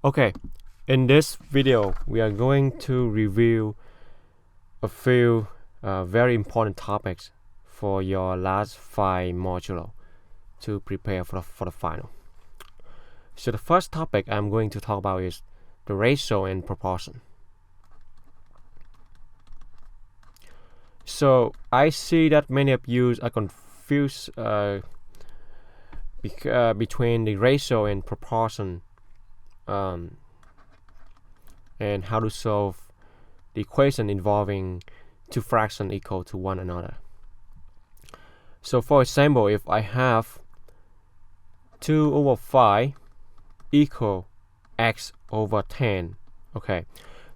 Okay, in this video, we are going to review a few very important topics for your last 5 modules to prepare for the final. So the first topic I'm going to talk about is the ratio and proportion. So I see that many of you are confused between the ratio and proportion and how to solve the equation involving two fractions equal to one another. So for example, if I have 2 over 5 equal x over 10, okay,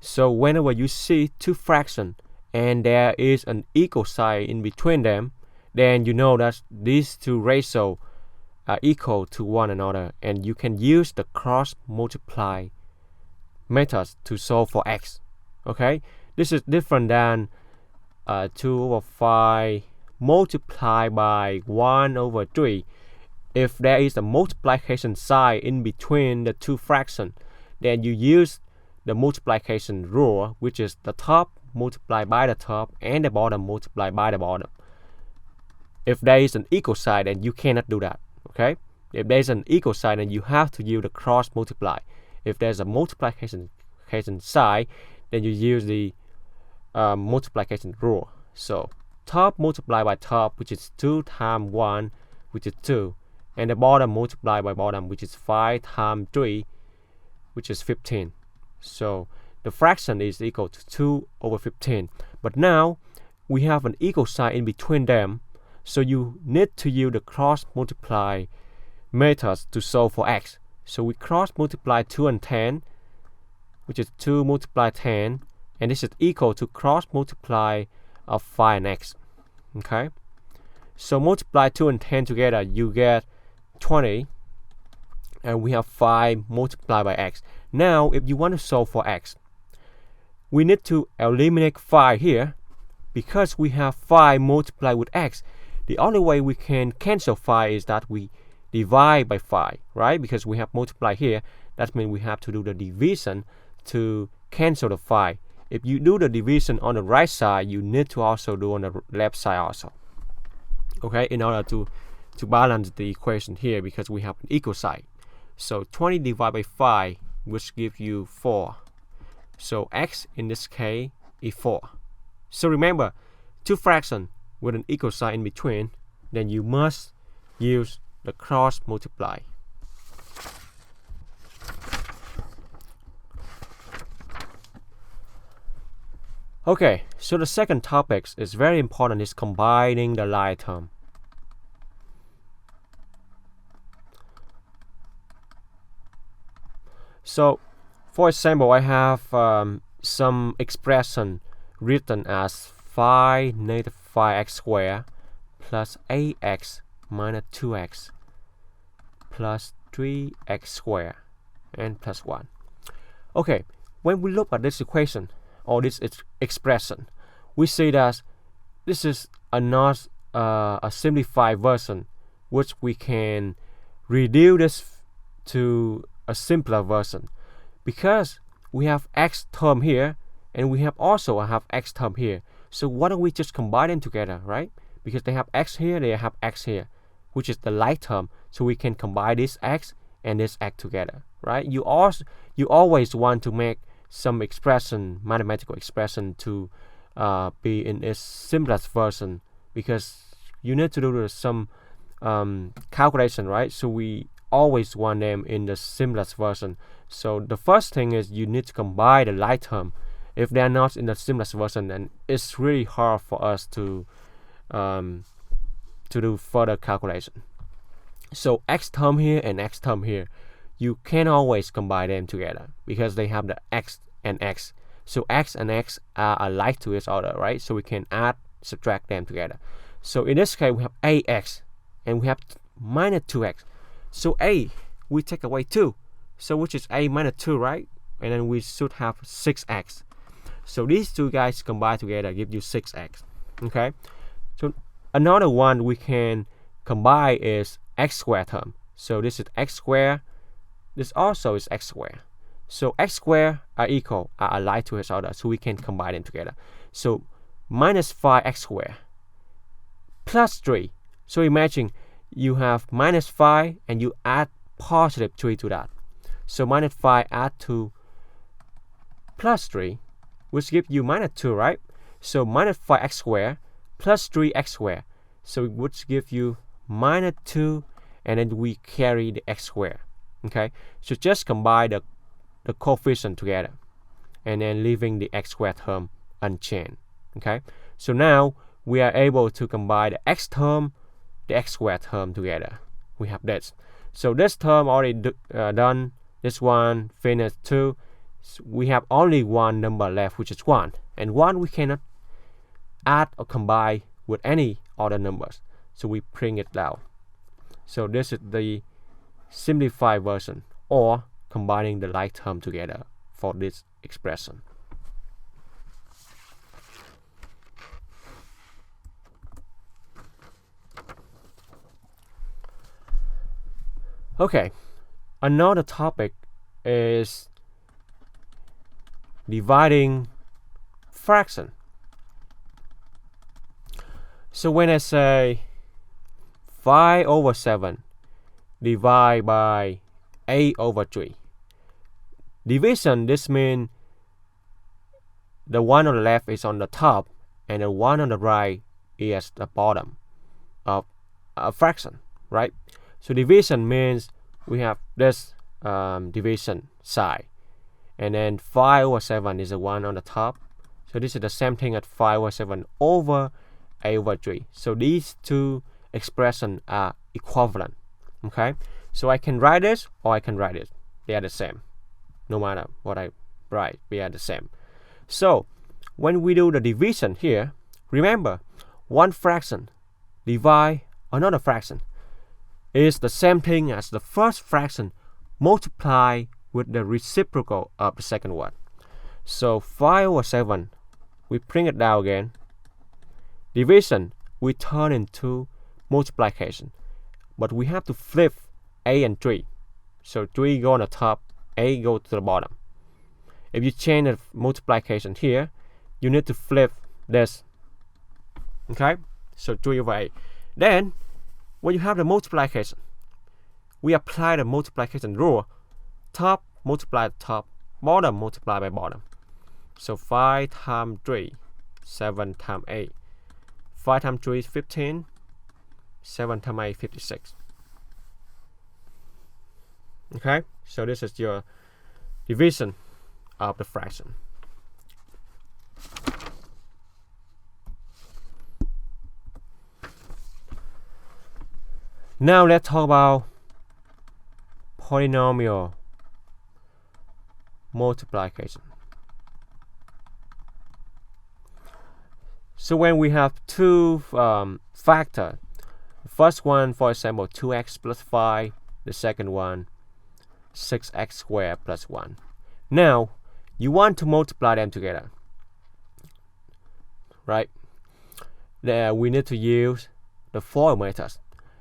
so whenever you see two fractions and there is an equal sign in between them, then you know that these two ratios are equal to one another, and you can use the cross multiply methods to solve for x. Okay, this is different than 2 over 5 multiplied by 1 over 3. If there is a multiplication sign in between the two fractions, then you use the multiplication rule, which is the top multiplied by the top and the bottom multiplied by the bottom. If there is an equal sign, then you cannot do that. Okay, if there is an equal sign, then you have to use the cross multiply. If there's a multiplication sign, then you use the multiplication rule. So top multiplied by top, which is 2 times 1, which is 2, and the bottom multiplied by bottom, which is 5 times 3, which is 15. So the fraction is equal to 2 over 15. But now we have an equal sign in between them, so you need to use the cross multiply methods to solve for x. So we cross multiply 2 and 10, which is 2 multiplied 10, and this is equal to cross multiply of 5 and x. Okay, so multiply 2 and 10 together, you get 20, and we have 5 multiplied by x. Now if you want to solve for x, we need to eliminate 5 here, because we have 5 multiplied with x. The only way we can cancel 5 is that we divide by 5, right? Because we have multiply here, that means we have to do the division to cancel the 5. If you do the division on the right side, you need to also do on the left side also. Okay, in order to balance the equation here, because we have an equal sign. So 20 divided by 5, which gives you 4. So x in this case is 4. So remember, two fractions with an equal sign in between, then you must use the cross multiply. Okay, so the second topic is very important, is combining the like term. So for example, I have some expression written as 5 negative 5x squared plus 8x minus 2x plus 3x squared and plus 1. Okay, when we look at this equation or this expression, we see that this is not a simplified version, which we can reduce this to a simpler version, because we have x term here and we have also have x term here. So why don't we just combine them together, right? Because they have x here, they have x here, which is the like term. So we can combine this x and this x together, right? You always want to make some expression, mathematical expression, to be in its simplest version, because you need to do some calculation, right? So we always want them in the simplest version. So the first thing is you need to combine the like term. If they are not in the simplest version, then it's really hard for us to do further calculation. So x term here and x term here, you can always combine them together because they have the x and x. So x and x are alike to each other, right? So we can subtract them together. So in this case, we have ax and we have minus 2x. So a, we take away 2. So which is a minus 2, right? And then we should have 6x. So these two guys combined together give you 6x. Okay. So another one we can combine is x squared term. So this is x squared. This also is x squared. So x squared are alike to each other, so we can combine them together. So minus 5x squared plus 3. So imagine you have minus 5 and you add positive 3 to that. So minus 5 add to plus 3, which gives you minus 2, right? So minus 5x squared plus 3x squared. So it would give you minus 2, and then we carry the x squared. Okay, so just combine the coefficient together and then leaving the x squared term unchanged. Okay, so now we are able to combine the x term, the x squared term together. We have this. So this term already done. This one finished too. So we have only one number left, which is 1. And 1 we cannot add or combine with any other numbers. So we bring it down. So this is the simplified version, or combining the like term together for this expression. Okay, another topic is dividing fraction. So when I say 5 over 7 divide by 8 over 3, division, this means the one on the left is on the top and the one on the right is the bottom of a fraction, right? So division means we have this division side, and then 5 over 7 is the one on the top. So this is the same thing as 5 over 7 over 8 over 3. So these two expressions are equivalent. Okay, so I can write this or I can write it. They are the same. No matter what I write, they are the same. So when we do the division here, remember, one fraction divide another fraction is the same thing as the first fraction multiplied with the reciprocal of the second one. So 5 over 7, we bring it down again. Division, we turn into multiplication. But we have to flip 8 and 3. So 3 go on the top, 8 go to the bottom. If you change the multiplication here, you need to flip this. Okay? So 3 over 8. Then, when you have the multiplication, we apply the multiplication rule. Top multiply top, bottom multiply by bottom. So 5 times 3, 7 times 8. 5 times 3 is 15. 7 times 8, 56. Okay, so this is your division of the fraction. Now let's talk about polynomial multiplication. So when we have two factors, the first one, for example, 2x plus 5, the second one 6x squared plus 1. Now you want to multiply them together, right? There we need to use the FOIL method.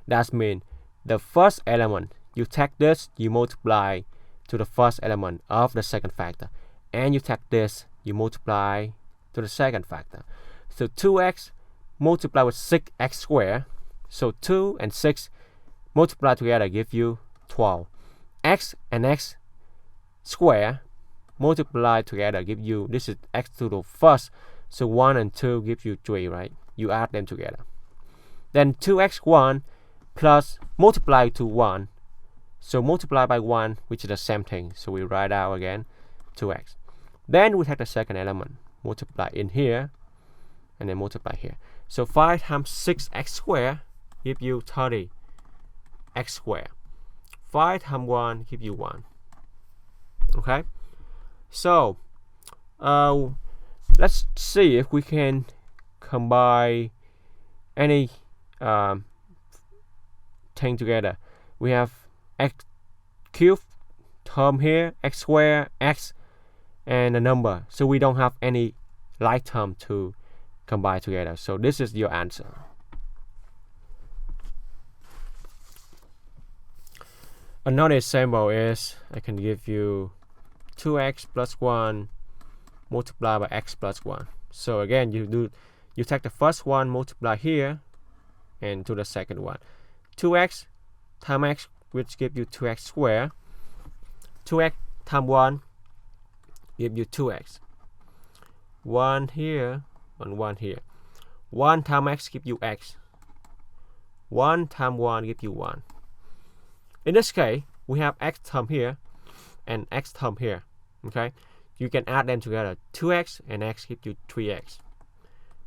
That means the first element, you take this, you multiply to the first element of the second factor, and you take this, you multiply to the second factor. So 2x multiply with 6x squared. So 2 and 6 multiply together give you 12. X and x squared multiply together give you, this is x to the first. So 1 and 2 give you 3, right? You add them together. Then 2x1 plus multiply to 1. So multiply by 1, which is the same thing. So we write out again 2x. Then we take the second element, multiply in here, and then multiply here. So 5 times 6x squared give you 30x squared. 5 times 1 give you 1. Okay? So let's see if we can combine any thing together. We have x cubed term here, x squared, x, and a number. So we don't have any like term to combine together. So this is your answer. Another example is, I can give you 2x plus 1 multiplied by x plus 1. So again, you take the first one, multiply here, and to the second one. 2x times x, which gives you 2x squared. 2x times 1 gives you 2x. 1 here and 1 here. 1 times x gives you x. 1 times 1 gives you 1. In this case, we have x term here and x term here. Okay, you can add them together. 2x and x gives you 3x.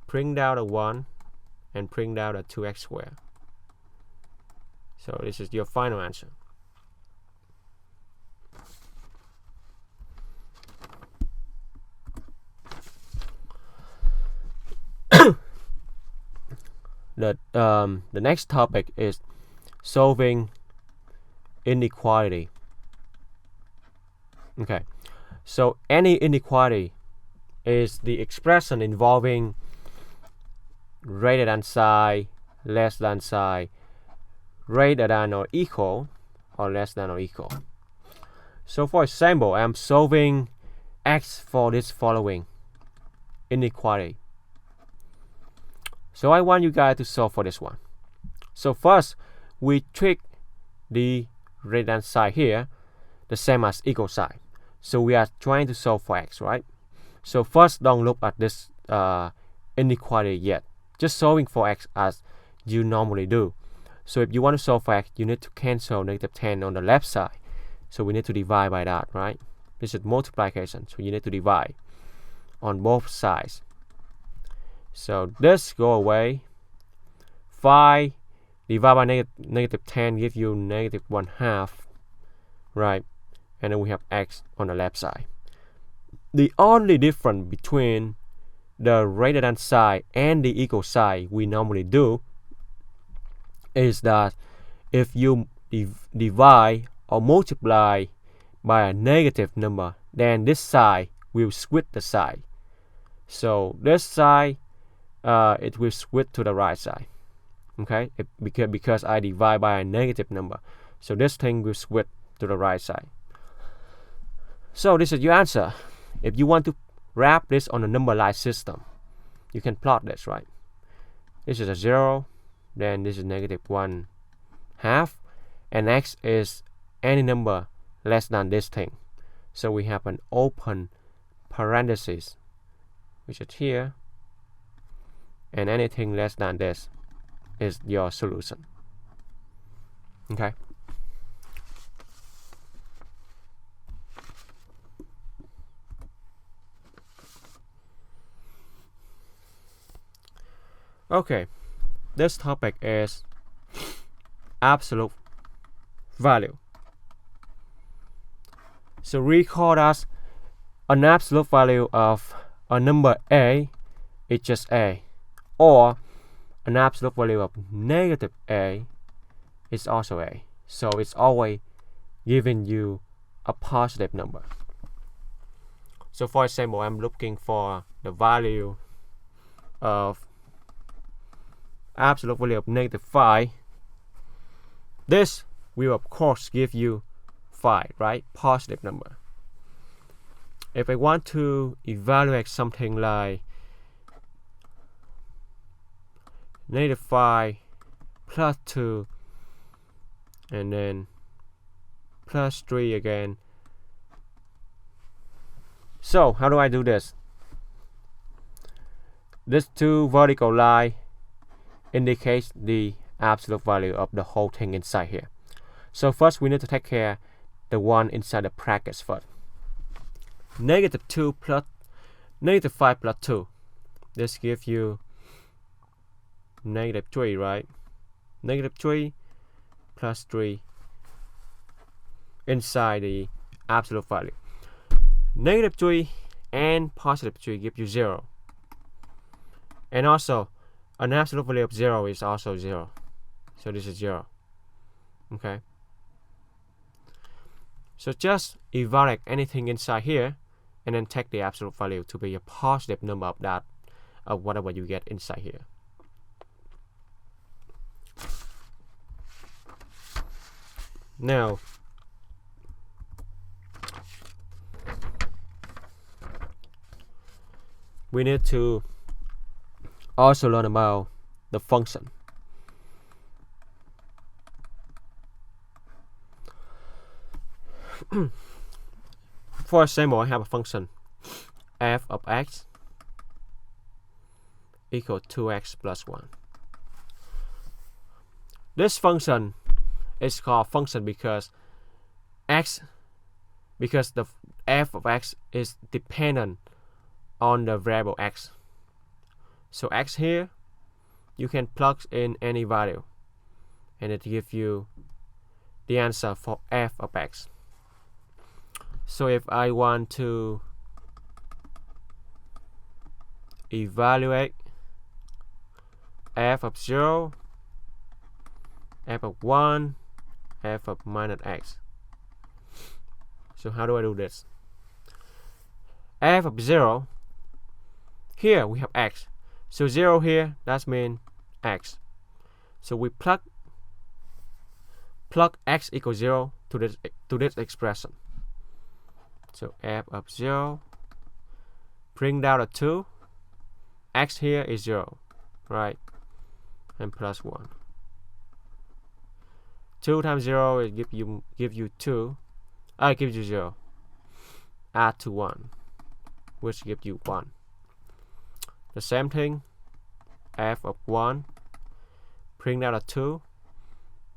Bring down the 1 and bring down the 2x squared. So this is your final answer. The next topic is solving inequality. Okay, so any inequality is the expression involving greater than sign, less than sign, greater than or equal, or less than or equal. So for example, I'm solving x for this following inequality. So I want you guys to solve for this one. So first, we treat the greater than sign here the same as equal sign. So we are trying to solve for x, right? So first, don't look at this inequality yet. Just solving for x as you normally do. So if you want to solve for x, you need to cancel negative 10 on the left side. So we need to divide by that, right? This is multiplication, so you need to divide on both sides. So this go away. 5 divided by negative 10 gives you negative 1/2, right? And then we have x on the left side. The only difference between the greater than sign and the equal sign we normally do is that if you divide or multiply by a negative number, then this side will switch the side. So this side, it will switch to the right side. Okay, because I divide by a negative number, so this thing will switch to the right side. So this is your answer. If you want to wrap this on a number line system, you can plot this, right? This is a 0, then this is negative 1/2, and x is any number less than this thing. So we have an open parenthesis, which is here, and anything less than this is your solution. Okay. Okay, this topic is absolute value. So recall that an absolute value of a number a is just a, or an absolute value of negative a is also a. So it's always giving you a positive number. So for example, I'm looking for the value of absolute value of negative 5. This will of course give you 5, right? Positive number. If I want to evaluate something like negative 5 plus 2 and then plus 3 again. So how do I do this? This two vertical line indicates the absolute value of the whole thing inside here. So first we need to take care the one inside the brackets first. Negative 2 plus negative 5 plus 2. This gives you negative 3, right? Negative 3 plus 3 inside the absolute value. Negative 3 and positive 3 give you 0. And also, an absolute value of 0 is also 0. So this is 0. Okay. So just evaluate anything inside here and then take the absolute value to be a positive number of that, of whatever you get inside here. we need to also learn about the function. For example, I have a function f of x equal 2x plus 1. This function is called function because the f of x is dependent on the variable x. So x here, you can plug in any value and it gives you the answer for f of x. So if I want to evaluate f of 0, f of 1, f of minus x. So how do I do this? F of 0, here we have x. So 0 here, that means x. So we plug x equals 0 to this expression. So f of 0, bring down a 2, x here is 0, right? And plus 1. 2 times 0 it give you 2. It gives you 0. Add to 1, which gives you 1. The same thing, f of 1, bring down a 2.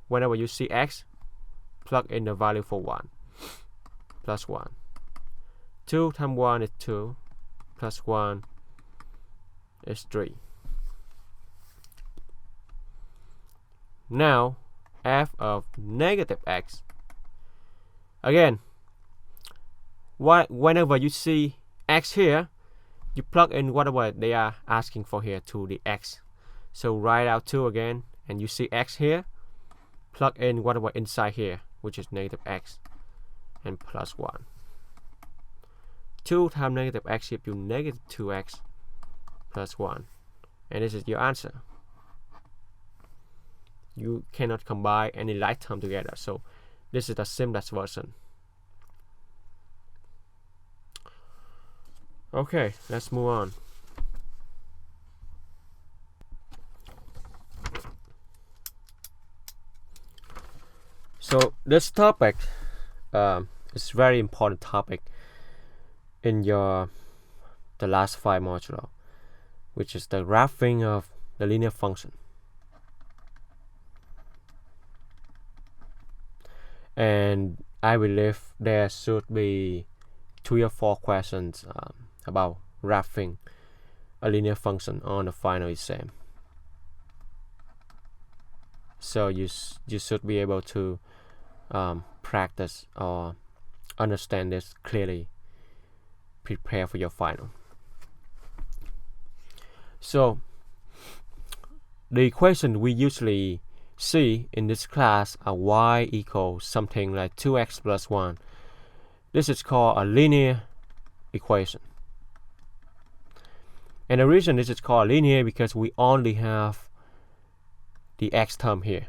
Whenever you see x, plug in the value for 1, plus 1. 2 times 1 is 2, plus 1 is 3. Now, f of negative x. Again, whenever you see x here, you plug in whatever they are asking for here to the x. So write out 2 again, and you see x here, plug in whatever inside here, which is negative x, and plus 1. 2 times negative x gives you negative 2x plus 1. And this is your answer. You cannot combine any like term together, so this is the simplest version. Okay, let's move on. So this topic is very important topic in the last 5 modules, which is the graphing of the linear function. And I believe there should be 3 or 4 questions about graphing a linear function on the final exam. So you should be able to practice or understand this clearly, prepare for your final. So the equation we usually see in this class are y equals something like 2x plus 1. This is called a linear equation. And the reason this is called linear because we only have the x term here.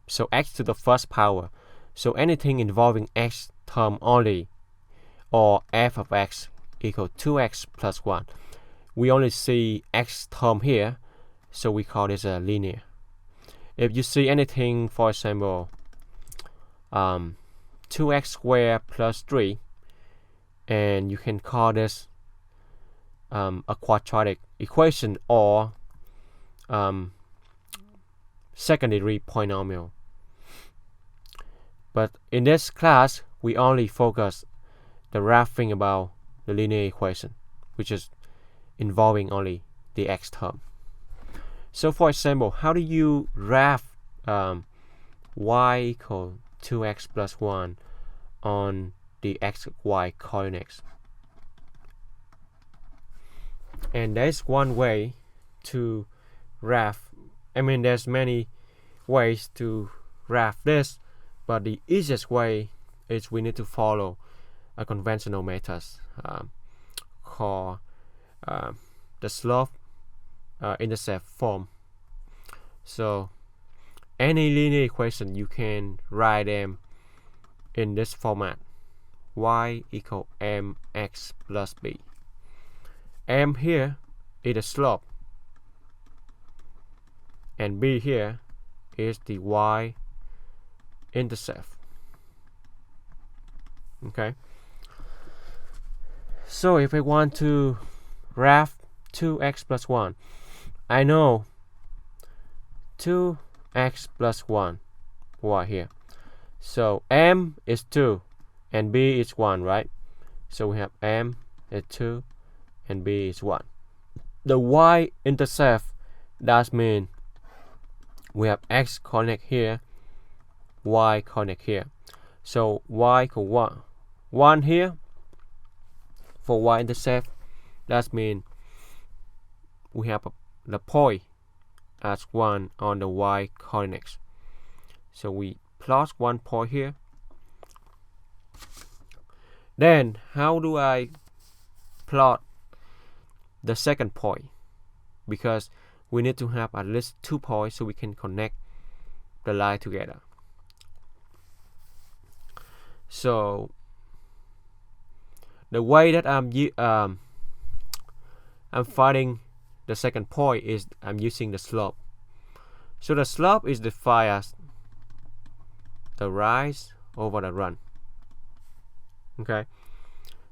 So x to the first power. So anything involving x term only, or f of x equal 2x plus 1. We only see x term here, so we call this a linear. If you see anything, for example, 2x squared plus 3, and you can call this a quadratic equation or second-degree polynomial. But in this class, we only focus the graphing about the linear equation, which is involving only the x term. So for example, how do you graph y equal 2x plus 1 on the xy coordinates? And there's one way to graph. I mean, there's many ways to graph this, but the easiest way is we need to follow a conventional method called the slope intercept form. So any linear equation, you can write them in this format: y equal mx plus b. m here is the slope, and b here is the y-intercept. Okay. So if I want to graph 2x plus 1, I know 2x plus 1 y here. So m is 2 and b is 1, right? So we have m is 2 and b is 1. The y-intercept, that means we have x connect here, y connect here. So y equal 1. 1 here for y-intercept, that means we have the point as 1 on the y coordinates. So we plot 1 point here. Then how do I plot the second point? Because we need to have at least 2 points so we can connect the line together. So the way that I'm finding the second point is I'm using the slope. So the slope is defined as the rise over the run. Okay.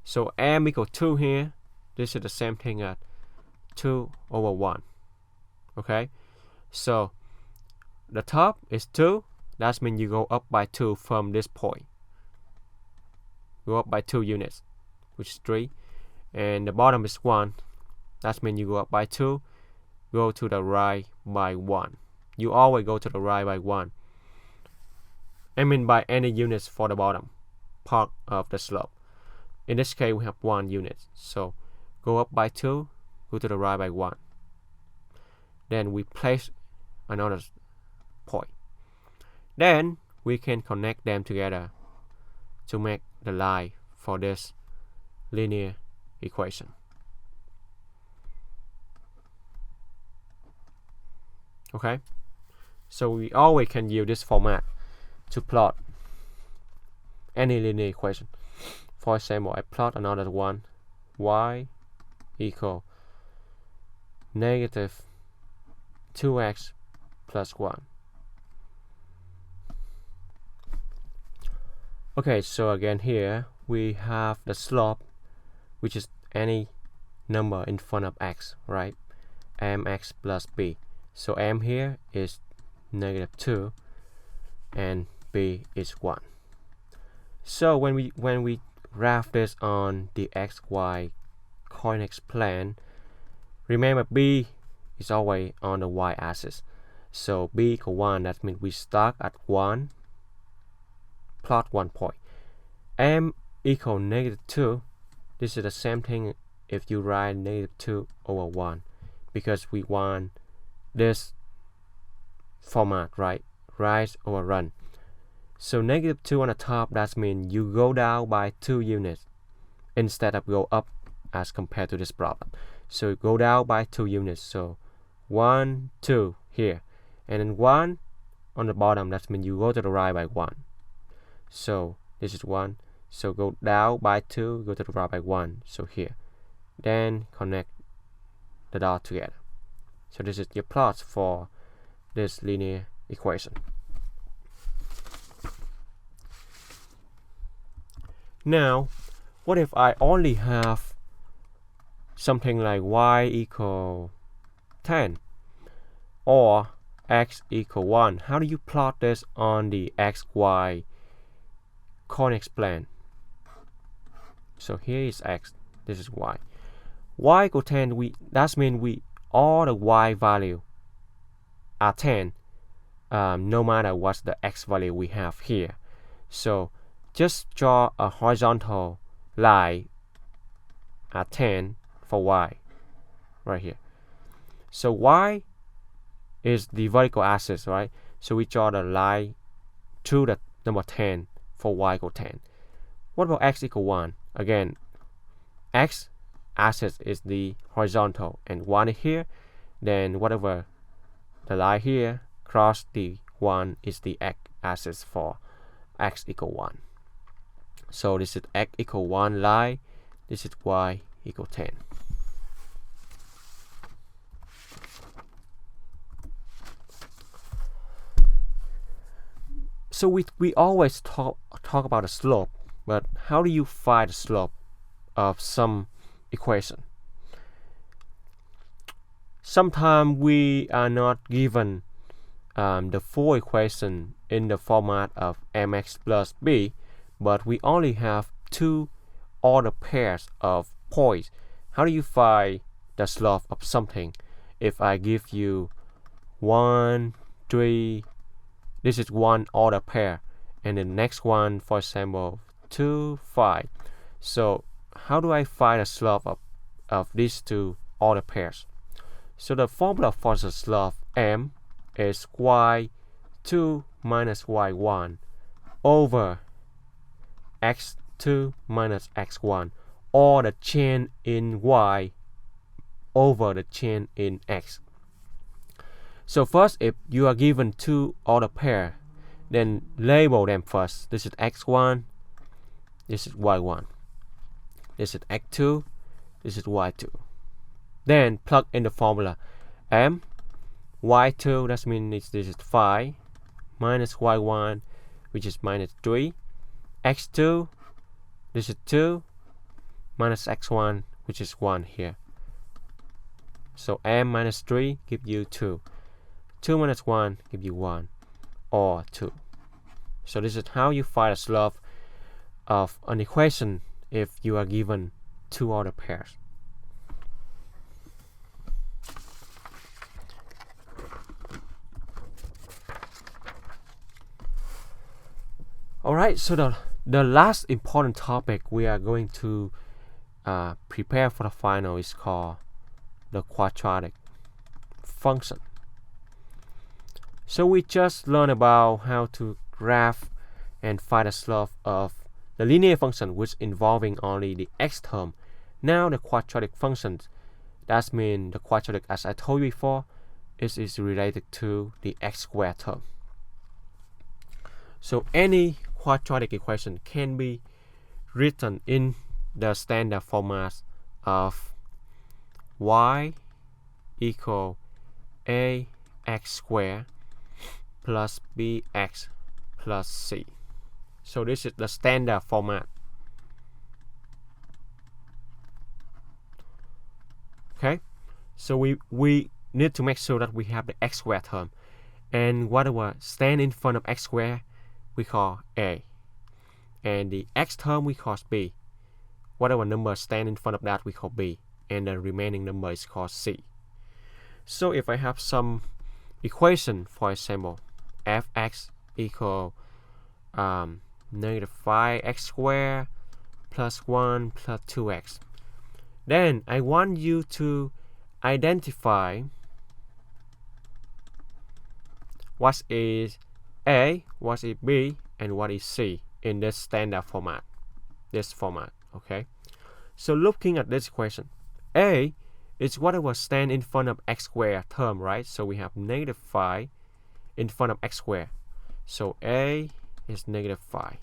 So m equal 2 here. This is the same thing as 2 over 1. Okay. So the top is 2. That means you go up by 2 from this point. Go up by 2 units, which is 3. And the bottom is 1. That means you go up by 2, go to the right by 1. You always go to the right by 1. I mean by any units for the bottom part of the slope. In this case, we have 1 unit. So go up by 2, go to the right by 1. Then we place another point. Then we can connect them together to make the line for this linear equation. Okay, so we always can use this format to plot any linear equation. For example, I plot another one, y equal negative 2x plus 1. Okay, so again here we have the slope, which is any number in front of x, right? mx plus b. So m here is negative 2 and b is 1. So when we graph this on the xy coordinates plane, remember b is always on the y-axis. So b equal 1, that means we start at 1, plot 1 point. M equal negative 2. This is the same thing if you write negative 2 over 1, because we want this format, right? Rise over run. So negative 2 on the top, that means you go down by 2 units instead of go up as compared to this problem. So you go down by 2 units. So 1, 2 here, and then 1 on the bottom, that means you go to the right by 1. So this is 1. So go down by 2, go to the right by 1. So here. Then connect the dot together. So this is your plot for this linear equation. Now, what if I only have something like y equal 10 or x equal 1? How do you plot this on the xy coordinates plane? So here is x, this is y. Y equal 10, that means all the y value are 10, no matter what's the x value we have here. So just draw a horizontal line at 10 for y right here. So y is the vertical axis, right? So we draw the line to the number 10 for y equal 10. What about x equal 1? Again, x axis is the horizontal and 1 is here. Then whatever the line here cross the 1 is the x axis for x equal 1. So this is x equal 1 line. This is y equal 10. So we always talk about the slope, but how do you find the slope of some equation? Sometimes we are not given the full equation in the format of mx plus b, but we only have two order pairs of points. How do you find the slope of something? If I give you 1, 3, this is one order pair, and the next one, for example, 2, 5. So how do I find the slope of these two order pairs? So the formula for the slope m is y2 minus y1 over x2 minus x1, or the change in y over the change in x. So first, if you are given two order pair, then label them first. This is x1, this is y1, this is x2, this is y2. Then plug in the formula m y2, that means this is 5, minus y1, which is minus 3, x2, this is 2, minus x1, which is 1 here. So m minus 3 give you 2. 2 minus 1 give you 1, or 2. So this is how you find the slope of an equation if you are given two order pairs. Alright, so the last important topic we are going to prepare for the final is called the quadratic function. So we just learned about how to graph and find the slope of the linear function, which involving only the x term. Now the quadratic function, that means the quadratic, as I told you before, is related to the x squared term. So any quadratic equation can be written in the standard format of y equal ax squared plus bx plus c. So this is the standard format. Okay, so we need to make sure that we have the x squared term, and whatever stand in front of x squared we call a, and the x term we call b. Whatever number stand in front of that we call b, and the remaining number is called c. So if I have some equation, for example, fx equal negative 5x squared plus 1 plus 2x, then I want you to identify what is a, what is b, and what is c in this standard format, okay? So looking at this equation, a is whatever stand in front of x squared term, right? So we have negative 5 in front of x squared, so a is negative 5.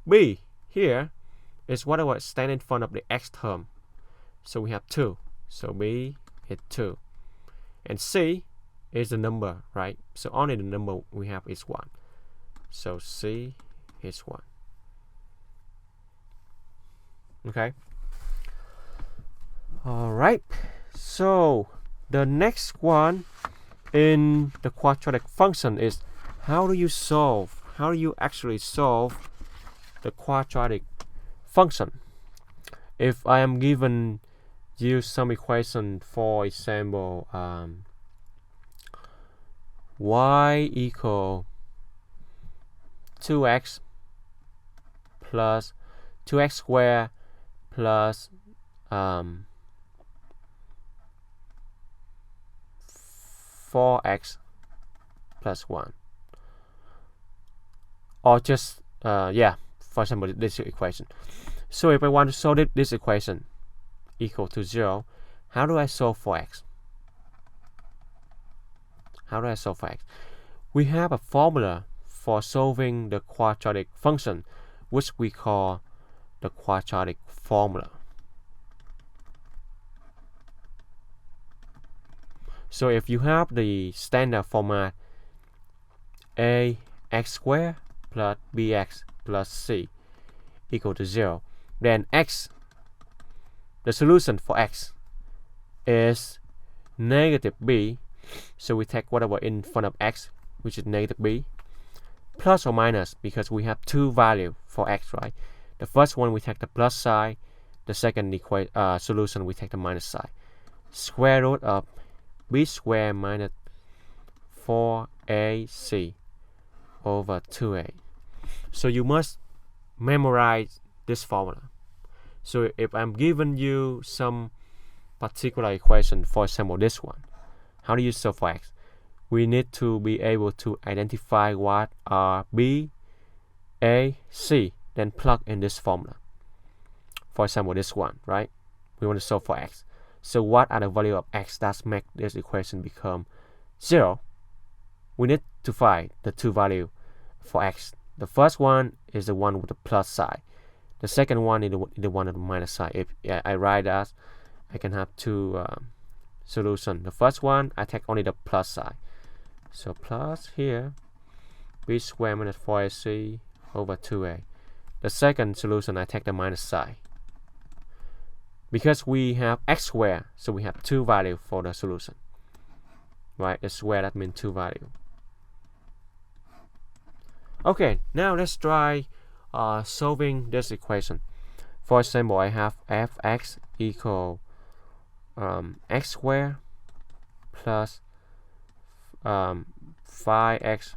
b here is whatever stand in front of the x term, so we have 2, so b is 2, and c is the number, right? So only the number we have is 1, so c is 1. Okay, all right, so the next one in the quadratic function is how do you actually solve the quadratic function. If I am given you some equation, for example, y equal 2x plus 2x squared plus 4x plus 1, or just for example this equation. So if I want to solve this equation equal to 0, how do I solve for x? We have a formula for solving the quadratic function, which we call the quadratic formula. So if you have the standard format x squared plus bx plus c equal to 0. Then x, the solution for x is negative b, so we take whatever in front of x, which is negative b, plus or minus, because we have two values for x, right? The first one we take the plus side, the second solution we take the minus side. Square root of b squared minus 4ac over 2a. So you must memorize this formula. So if I'm giving you some particular equation, for example this one, how do you solve for x? We need to be able to identify what are b, a, c, then plug in this formula. For example this one, right? We want to solve for x. So what are the value of x that make this equation become 0? We need to find the two values for x. The first one is the one with the plus side. The second one is the one with the minus side. If I write that, I can have two solutions. The first one, I take only the plus side. So plus here, b squared minus 4ac over 2a. The second solution, I take the minus side. Because we have x squared, so we have two values for the solution. Right, the square, that means two values. Okay, now let's try solving this equation. For example, I have fx equal x squared plus 5x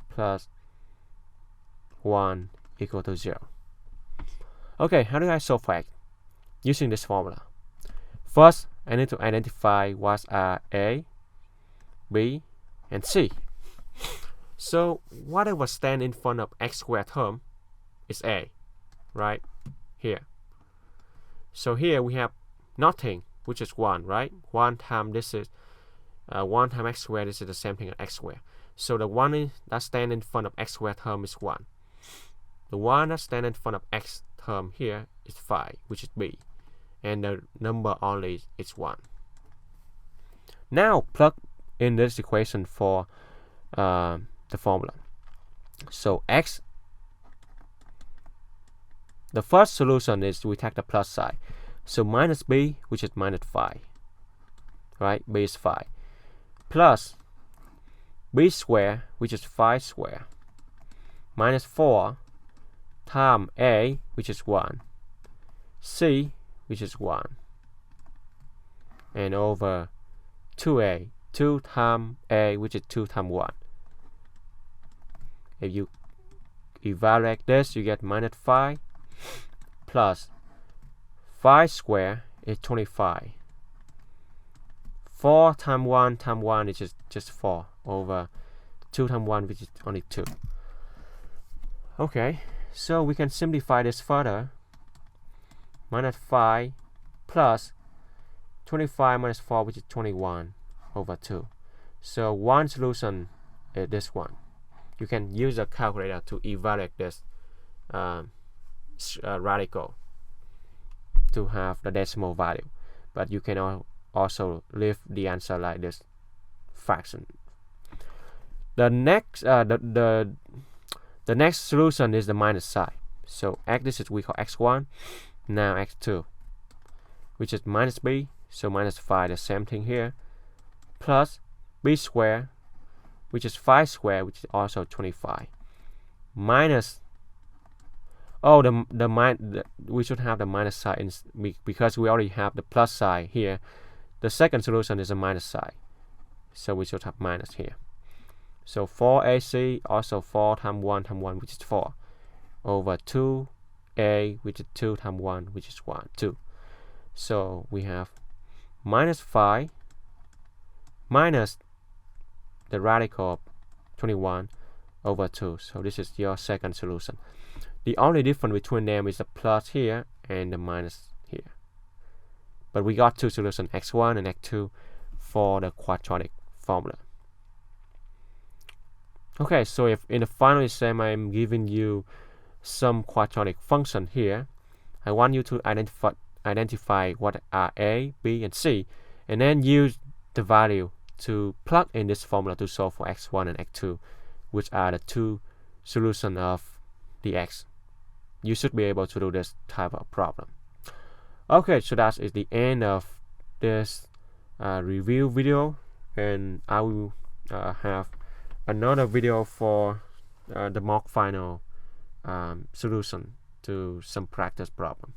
plus 1 equal to 0. Okay, how do I solve for x? Using this formula. First, I need to identify what are a, b, and c. So whatever stand in front of x squared term is a, right? Here. So here we have nothing, which is 1, right? 1 times this is 1 times x squared. This is the same thing as x squared. So the one that stand in front of x squared term is 1. The one that stand in front of x term here is 5, which is b, and the number only is 1. Now plug in this equation for the formula. So x, the first solution is we take the plus side. So minus b, which is minus 5, right? B is 5, plus b squared, which is 5 squared, minus 4 times a, which is 1, c, which is 1, and over 2a, 2 times a, which is 2 times 1. If you evaluate this, you get minus 5 plus 5 squared is 25. 4 times 1 is just 4 over 2 times 1, which is only 2. Okay, so we can simplify this further. Minus 5 plus 25 minus 4, which is 21 over 2. So one solution is this one. You can use a calculator to evaluate this radical to have the decimal value, but you can also leave the answer like this fraction. The next the next solution is the minus side. So this is we call x1, now x2, which is minus b, so minus 5, the same thing here, plus b squared, which is 5 squared, which is also 25, minus, we should have the minus side because we already have the plus side here. The second solution is a minus side, so we should have minus here. So 4ac, also 4 times 1 times 1, which is 4, over 2a, which is 2 times 1, which is 1, 2. So we have minus 5 minus the radical of 21 over 2. So this is your second solution. The only difference between them is the plus here and the minus here. But we got two solutions, x1 and x2, for the quadratic formula. Okay, so if in the final exam I'm giving you some quadratic function here, I want you to identify what are a, b, and c, and then use the value to plug in this formula to solve for x1 and x2, which are the two solution of the x. You should be able to do this type of problem. Okay, so that is the end of this review video, and I will have another video for the mock final solution to some practice problem.